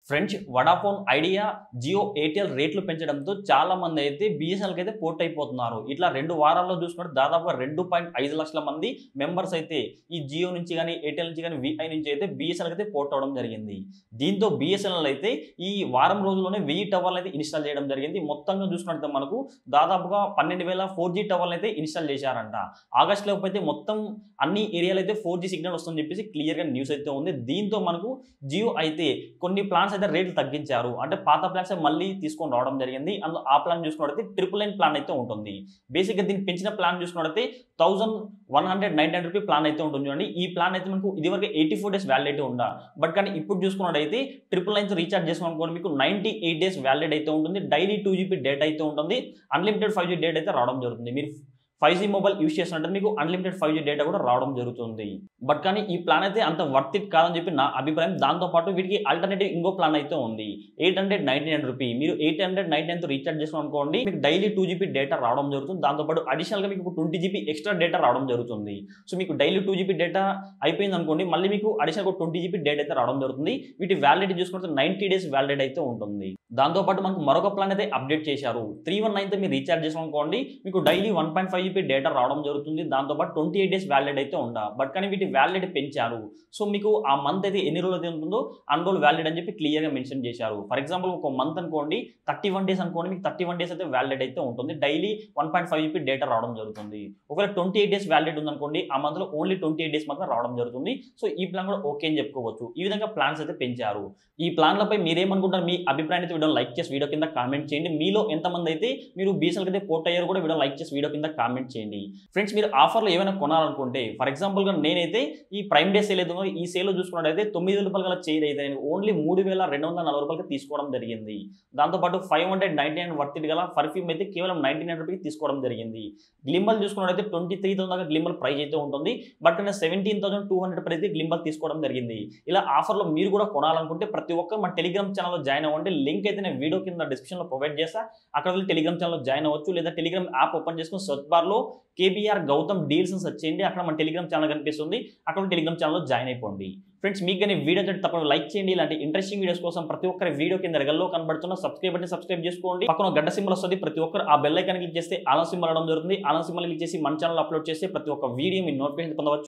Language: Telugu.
French Vodafone Idea Jio Airtel రేట్లు పెంచడంతో చాలా మంది అయితే బిఎస్ఎన్ఎల్కి అయితే పోర్ట్ అయిపోతున్నారు. ఇట్లా 2 వారాల్లో చూసుకుంటే దాదాపుగా 2.5 లక్షల మంది మెంబర్స్ అయితే ఈ జియో నుంచి కానీ ఎయిర్టెల్ నుంచి కానీ విఐ నుంచి అయితే బిఎస్ఎన్ఎల్కి అయితే పోర్ట్ అవడం జరిగింది. దీంతో బిఎస్ఎన్ఎల్ అయితే ఈ వారం రోజుల్లోనే 1000 టవర్లు అయితే ఇన్స్టాల్ చేయడం జరిగింది. మొత్తంగా చూసుకుంటే మనకు దాదాపుగా 12,000 4G టవర్లు అయితే ఇన్స్టాల్ చేశారంట. ఆగస్టులో అయితే మొత్తం అన్ని ఏరియాలో అయితే 4G సిగ్నల్ వస్తుందని చెప్పేసి క్లియర్గా న్యూస్ అయితే ఉంది. దీంతో మనకు జియో అయితే కొన్ని ప్లాన్స్ అయితే రేట్లు తగ్గించారు. అంటే పాత ప్లాన్స్ మళ్ళీ తీసుకొని రావడం జరిగింది. అందులో ఆ ప్లాన్ చూసుకున్నట్లయితే 999 ప్లాన్ అయితే ఉంటుంది. బేసిక్గా దీన్ని పెంచిన ప్లాన్ చూసుకున్నట్లయితే 1199 రూపీ ప్లాన్ అయితే ఉంటుంది. చూడండి, ఈ ప్లాన్ అయితే మనకు ఇదివరకు 84 డేస్ వ్యాలిడిటీ ఉందా, బట్ కానీ ఇప్పుడు చూసుకున్నట్టయితే 999 రీఛార్జ్ చేసుకోవాలనుకోండి మీకు 98 డేస్ వ్యాలిడ్ అయితే ఉంటుంది. డైలీ 2GB డేటా అయితే ఉంటుంది. అన్లిమిటెడ్ 5G డేటా అయితే రావడం జరుగుతుంది. మీరు 5G మొబైల్ యూస్ చేసినట్టు మీకు అన్లిమిటెడ్ 5G డేటా కూడా రావడం జరుగుతుంది. బట్ కానీ ఈ ప్లాన్ అయితే అంత వర్త్ ఇట్ కాదని చెప్పి నా అభిప్రాయం. దాంతోపాటు వీటికి ఆల్టర్నేటివ్ ఇంకో ప్లాన్ అయితే ఉంది. 899 రూపీ. మీరు 899 రీఛార్జ్ చేసుకోవాలనుకోండి మీకు డైలీ 2GB డేటా రావడం జరుగుతుంది. దాంతోపాటు అడిషనల్గా మీకు 20GB ఎక్స్ట్రా డేటా రావడం జరుగుతుంది. సో మీకు డైలీ 2GB డేటా అయిపోయింది అనుకోండి, మళ్ళీ మీకు అడిషనల్గా 20GB డేటా అయితే రావడం జరుగుతుంది. వీటి వ్యాలిడిటీ చూసుకుంటే 90 డేస్ వ్యాలిడ్ అయితే ఉంటుంది. దాంతోపాటు మనకు మరొక ప్లాన్ అయితే అప్డేట్ చేశారు. 319 మీరు రీఛార్జ్ చేసుకోవాలనుకోండి మీకు డైలీ 1.5GB డేటా రావడం జరుగుతుంది. దాంతోపాటు 28 డేస్ వ్యాలిడ్ అయితే ఉందా, బట్ కానీ వీటి వ్యాలిడిటీ పెంచారు. సో మీకు ఆ మంత్ అయితే ఎన్ని రోజులు అయితే ఉంటుందో అన్ని రోజులు వ్యాలిడ్ అని చెప్పి క్లియర్గా మెన్షన్ చేశారు. ఫర్ ఎగ్జాంపుల్ ఒక మంత్ అనుకోండి 31 డేస్ అనుకోండి, మీకు 31 డేస్ అయితే వ్యాలిడ్ అయితే ఉంటుంది. డైలీ 1.5GB డేటా రావడం జరుగుతుంది. ఒకవేళ 28 డేస్ వ్యాలిడ్ ఉందనుకోండి, ఆ మంత్లో ఓన్లీ 28 డేస్ మాత్రం రావడం జరుగుతుంది. సో ఈ ప్లాన్ కూడా ఓకే అని చెప్పుకోవచ్చు. ఈ విధంగా ప్లాన్స్ అయితే పెంచారు. ఈ ప్లాన్లపై మీరేమనుకుంటారు? మీ అభిప్రాయం అయితే వీడియో లైక్ చేసి వీడియో కింద కామెంట్ చేయండి. మీలో ఎంతమంది అయితే మీరు బిఎస్ఎన్ఎల్కి అయితే పోర్ట్ అయ్యారు కూడా వీడియో లైక్ చేసి వీడియో కింద కామెంట్ చేయండి. ఫ్రెండ్స్, మీరు ఆఫర్లో ఏమైనా కొనాలనుకుంటే, ఫర్ ఎగ్జాంపుల్గా నేనైతే ఈ ప్రైమ్ డే సేల్ ఏదో ఈ సేల్లో చూసుకున్నట్టయితే 9,000 రూపాయల గల చైర్ అయితే నేను ఓన్లీ 3,240 రూపాయలకి తీసుకోవడం జరిగింది. దాంతోపాటు 599 వర్త్ గల పర్ఫ్యూమ్ అయితే కేవలం 99 రూపీకి తీసుకోవడం జరిగింది. గ్లింబల్ చూసుకున్నట్టయితే 23,000 దాకా గ్లింబల్ ప్రైస్ అయితే ఉంటుంది. బట్ నేను 17,200 ప్రైస్ అయితే గ్లింబల్ తీసుకోవడం జరిగింది. ఇలా ఆఫర్లో మీరు కూడా కొనాలనుకుంటే ప్రతి ఒక్కరు మన టెలిగ్రామ్ ఛానల్లో జాయిన్ అవ్వండి. లింక్ అయితే నేను వీడియో కింద డిస్క్రిప్షన్లో ప్రొవైడ్ చేస్తా. అక్కడ వెళ్ళి టెలిగ్రామ్ ఛానల్లో జాయిన్ అవ్వచ్చు. లేదా టెలిగ్రామ్ యాప్ ఓపెన్ చేసుకుని సర్చ్ బార్లో కేబీఆర్ గౌతమ్ డీల్స్ అని సెర్చ్ చేయండి. అక్కడ మన టెలిగ్రామ్ ఛానల్ కనిపిస్తుంది. అక్కడ టెలిగ్రామ్ ఛానల్లో జాయిన్ అయిపోండి. ఫ్రెండ్స్, మీకు కానీ వీడియో అంటే తప్పకుండా లైక్ చేయండి. ఇలాంటి ఇంట్రెస్టింగ్ వీడియోస్ కోసం ప్రతి ఒక్కరి వీడియో కింద రెగల్లో కనబడుతున్న సబ్స్క్రైబ్ బటన్ సబ్స్క్రైబ్ చేసుకోండి. పక్కన గంట సింబల్ వస్తుంది. ప్రతి ఒక్కరు ఆ బెల్ ఐకాన్ క్లిక్ చేస్తే ఆల్ సింబల్ అవడం జరుగుతుంది. ఆల్ సింబల్ క్లిక్ చేసి మన ఛానల్ అప్లోడ్ చేస్తే ప్రతి ఒక్క వీడియో మీ నోటిఫికేషన్ పొందవచ్చు.